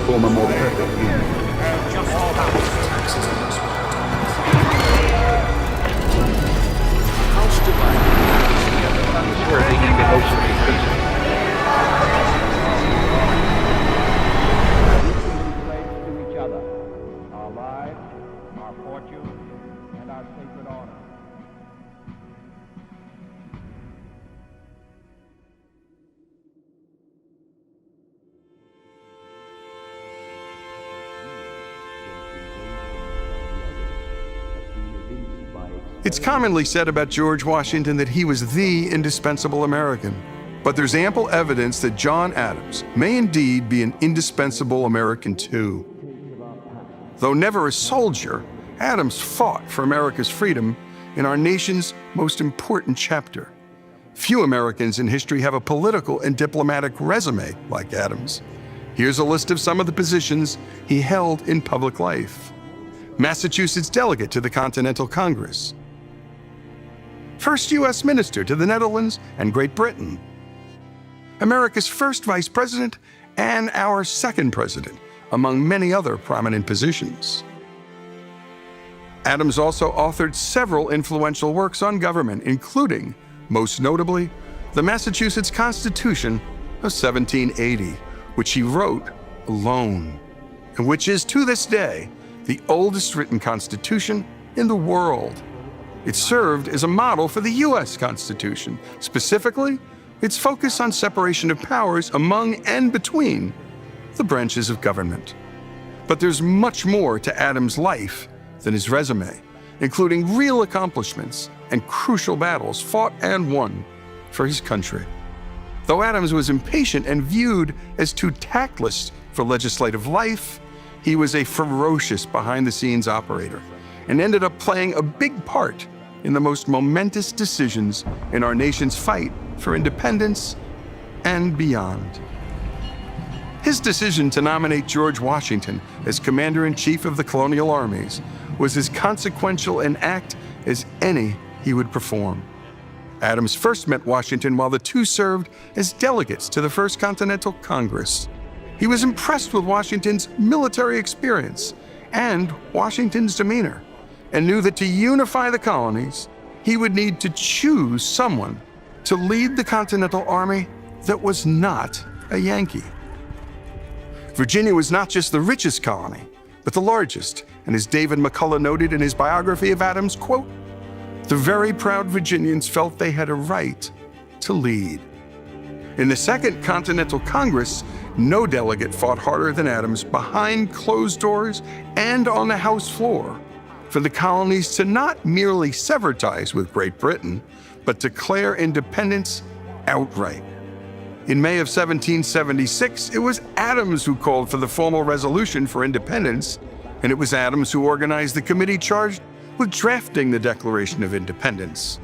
form a more perfect union. Our lives, our fortune, and our sacred honor. It's commonly said about George Washington that he was the indispensable American. But there's ample evidence that John Adams may indeed be an indispensable American too. Though never a soldier, Adams fought for America's freedom in our nation's most important chapter. Few Americans in history have a political and diplomatic resume like Adams. Here's a list of some of the positions he held in public life. Massachusetts delegate to the Continental Congress. First U.S. Minister to the Netherlands and Great Britain. America's first Vice President and our second President, among many other prominent positions. Adams also authored several influential works on government, including, most notably, the Massachusetts Constitution of 1780, which he wrote alone, and which is, to this day, the oldest written constitution in the world. It served as a model for the U.S. Constitution, specifically its focus on separation of powers among and between the branches of government. But there's much more to Adams' life than his resume, including real accomplishments and crucial battles fought and won for his country. Though Adams was impatient and viewed as too tactless for legislative life, he was a ferocious behind-the-scenes operator and ended up playing a big part in the most momentous decisions in our nation's fight for independence and beyond. His decision to nominate George Washington as Commander-in-Chief of the colonial armies was as consequential an act as any he would perform. Adams first met Washington while the two served as delegates to the First Continental Congress. He was impressed with Washington's military experience and Washington's demeanor, and knew that to unify the colonies, he would need to choose someone to lead the Continental Army that was not a Yankee. Virginia was not just the richest colony, but the largest, and as David McCullough noted in his biography of Adams, quote, "The very proud Virginians felt they had a right to lead." In the Second Continental Congress, no delegate fought harder than Adams behind closed doors and on the House floor for the colonies to not merely sever ties with Great Britain, but declare independence outright. In May of 1776, it was Adams who called for the formal resolution for independence, and it was Adams who organized the committee charged with drafting the Declaration of Independence.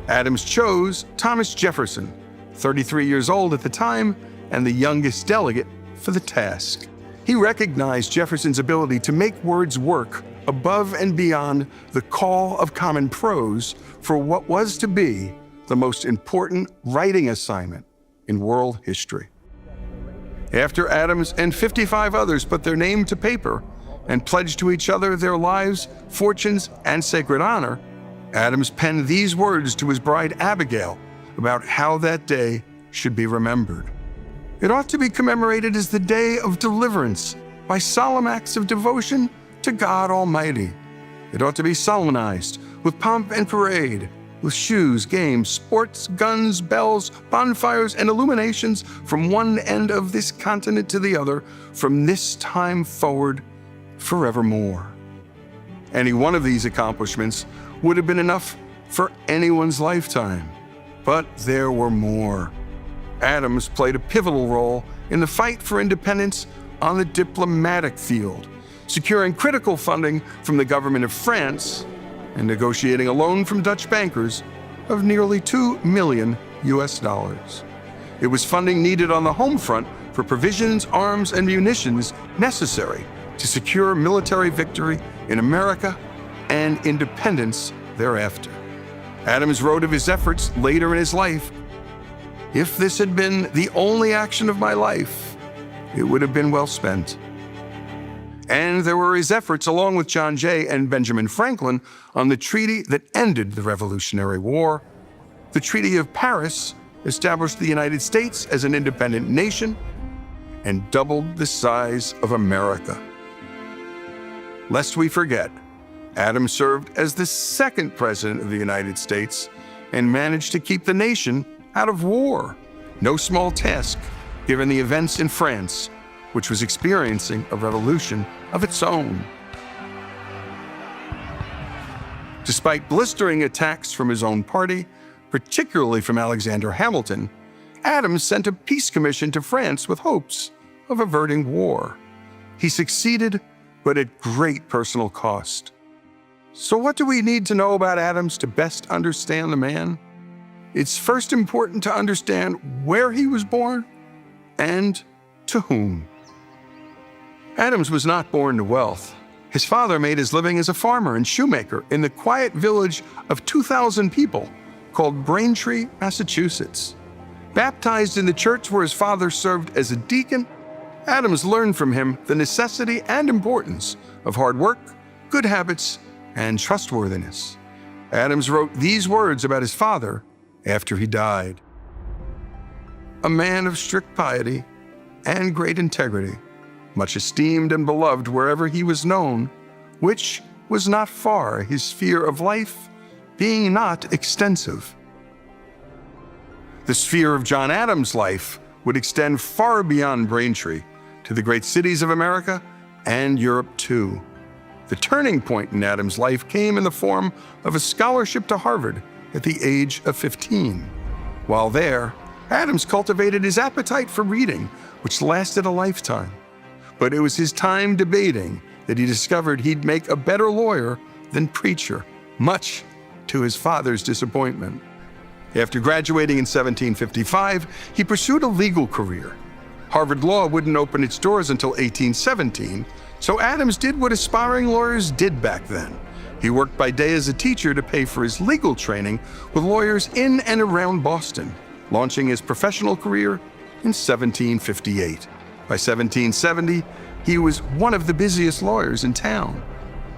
Adams chose Thomas Jefferson, 33 years old at the time and the youngest delegate, for the task. He recognized Jefferson's ability to make words work above and beyond the call of common prose for what was to be the most important writing assignment in world history. After Adams and 55 others put their name to paper and pledged to each other their lives, fortunes, and sacred honor, Adams penned these words to his bride Abigail about how that day should be remembered. It ought to be commemorated as the day of deliverance by solemn acts of devotion to God Almighty. It ought to be solemnized with pomp and parade, with shoes, games, sports, guns, bells, bonfires, and illuminations from one end of this continent to the other, from this time forward, forevermore. Any one of these accomplishments would have been enough for anyone's lifetime, but there were more. Adams played a pivotal role in the fight for independence on the diplomatic field, securing critical funding from the government of France and negotiating a loan from Dutch bankers of nearly $2 million. It was funding needed on the home front for provisions, arms, and munitions necessary to secure military victory in America and independence thereafter. Adams wrote of his efforts later in his life, "If this had been the only action of my life, it would have been well spent. And there were his efforts, along with John Jay and Benjamin Franklin, on the treaty that ended the Revolutionary War. The Treaty of Paris established the United States as an independent nation and doubled the size of America. Lest we forget, Adams served as the second president of the United States and managed to keep the nation out of war. No small task, given the events in France, which was experiencing a revolution of its own. Despite blistering attacks from his own party, particularly from Alexander Hamilton, Adams sent a peace commission to France with hopes of averting war. He succeeded, but at great personal cost. So what do we need to know about Adams to best understand the man? It's first important to understand where he was born and to whom. Adams was not born to wealth. His father made his living as a farmer and shoemaker in the quiet village of 2,000 people called Braintree, Massachusetts. Baptized in the church where his father served as a deacon, Adams learned from him the necessity and importance of hard work, good habits, and trustworthiness. Adams wrote these words about his father after he died. A man of strict piety and great integrity, much esteemed and beloved wherever he was known, which was not far, his sphere of life being not extensive. The sphere of John Adams' life would extend far beyond Braintree to the great cities of America and Europe too. The turning point in Adams' life came in the form of a scholarship to Harvard at the age of 15. While there, Adams cultivated his appetite for reading, which lasted a lifetime. But it was his time debating that he discovered he'd make a better lawyer than preacher, much to his father's disappointment. After graduating in 1755, he pursued a legal career. Harvard Law wouldn't open its doors until 1817, so Adams did what aspiring lawyers did back then. He worked by day as a teacher to pay for his legal training with lawyers in and around Boston, launching his professional career in 1758. By 1770, he was one of the busiest lawyers in town.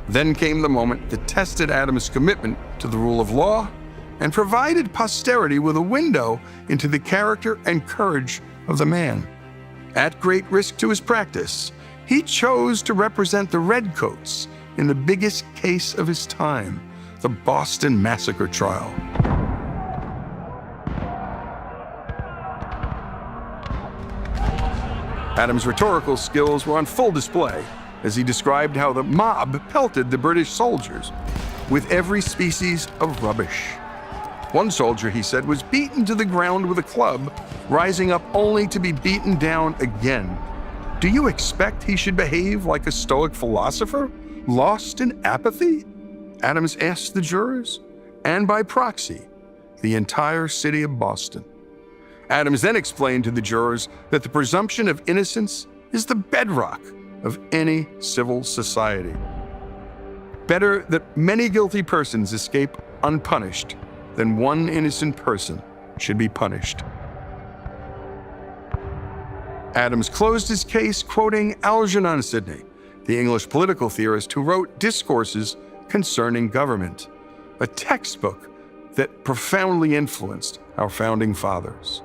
Then came the moment that tested Adams' commitment to the rule of law and provided posterity with a window into the character and courage of the man. At great risk to his practice, he chose to represent the Redcoats in the biggest case of his time, the Boston Massacre trial. Adams' rhetorical skills were on full display as he described how the mob pelted the British soldiers with every species of rubbish. One soldier, he said, was beaten to the ground with a club, rising up only to be beaten down again. Do you expect he should behave like a Stoic philosopher, lost in apathy? Adams asked the jurors, and by proxy, the entire city of Boston. Adams then explained to the jurors that the presumption of innocence is the bedrock of any civil society. Better that many guilty persons escape unpunished than one innocent person should be punished. Adams closed his case quoting Algernon Sidney, the English political theorist who wrote Discourses Concerning Government, a textbook that profoundly influenced our founding fathers.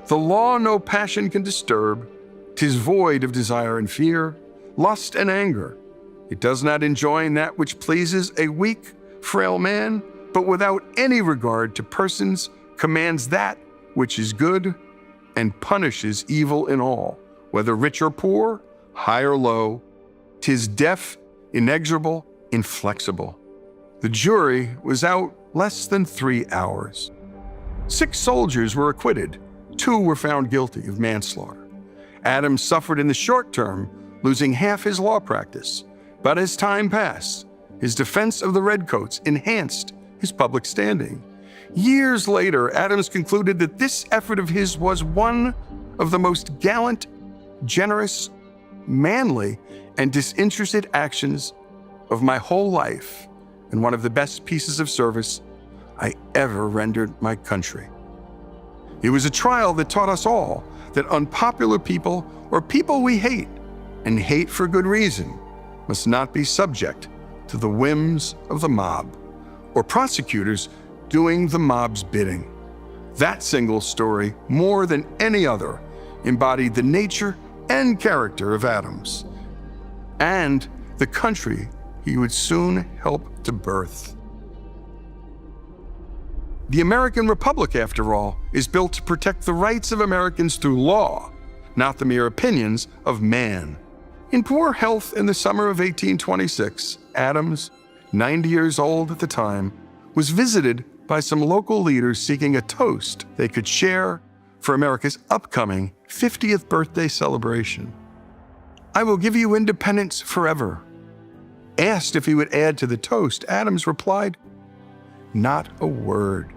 The law no passion can disturb, 'tis void of desire and fear, lust and anger. It does not enjoin that which pleases a weak, frail man, but without any regard to persons commands that which is good and punishes evil in all, whether rich or poor, high or low. 'Tis deaf, inexorable, inflexible. The jury was out less than 3 hours. 6 soldiers were acquitted. 2 were found guilty of manslaughter. Adams suffered in the short term, losing half his law practice. But as time passed, his defense of the Redcoats enhanced his public standing. Years later, Adams concluded that this effort of his was one of the most gallant, generous, manly, and disinterested actions of my whole life, and one of the best pieces of service I ever rendered my country. It was a trial that taught us all that unpopular people, or people we hate, and hate for good reason must not be subject to the whims of the mob or prosecutors doing the mob's bidding. That single story, more than any other, embodied the nature and character of Adams and the country he would soon help to birth. The American Republic, after all, is built to protect the rights of Americans through law, not the mere opinions of man. In poor health in the summer of 1826, Adams, 90 years old at the time, was visited by some local leaders seeking a toast they could share for America's upcoming 50th birthday celebration. "I will give you independence forever." Asked if he would add to the toast, Adams replied, "Not a word."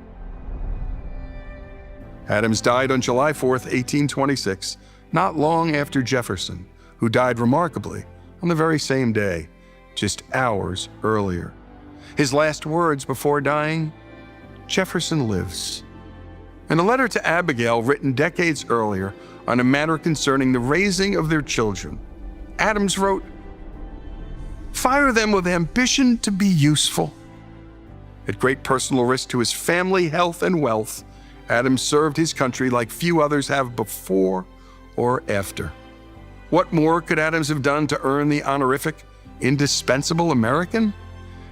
Adams died on July 4th, 1826, not long after Jefferson, who died remarkably on the very same day, just hours earlier. His last words before dying, "Jefferson lives." In a letter to Abigail written decades earlier on a matter concerning the raising of their children, Adams wrote, "Fire them with ambition to be useful." At great personal risk to his family, health, and wealth, Adams served his country like few others have before or after. What more could Adams have done to earn the honorific indispensable American?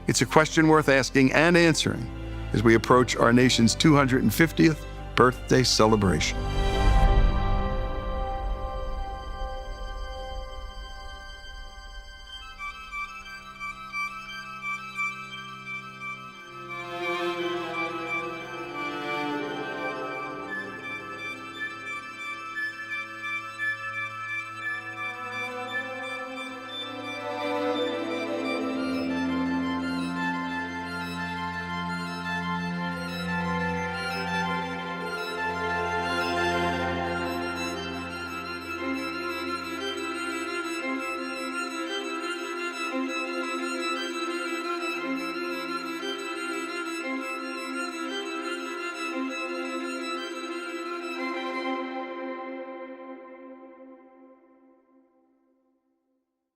It's a question worth asking and answering as we approach our nation's 250th birthday celebration.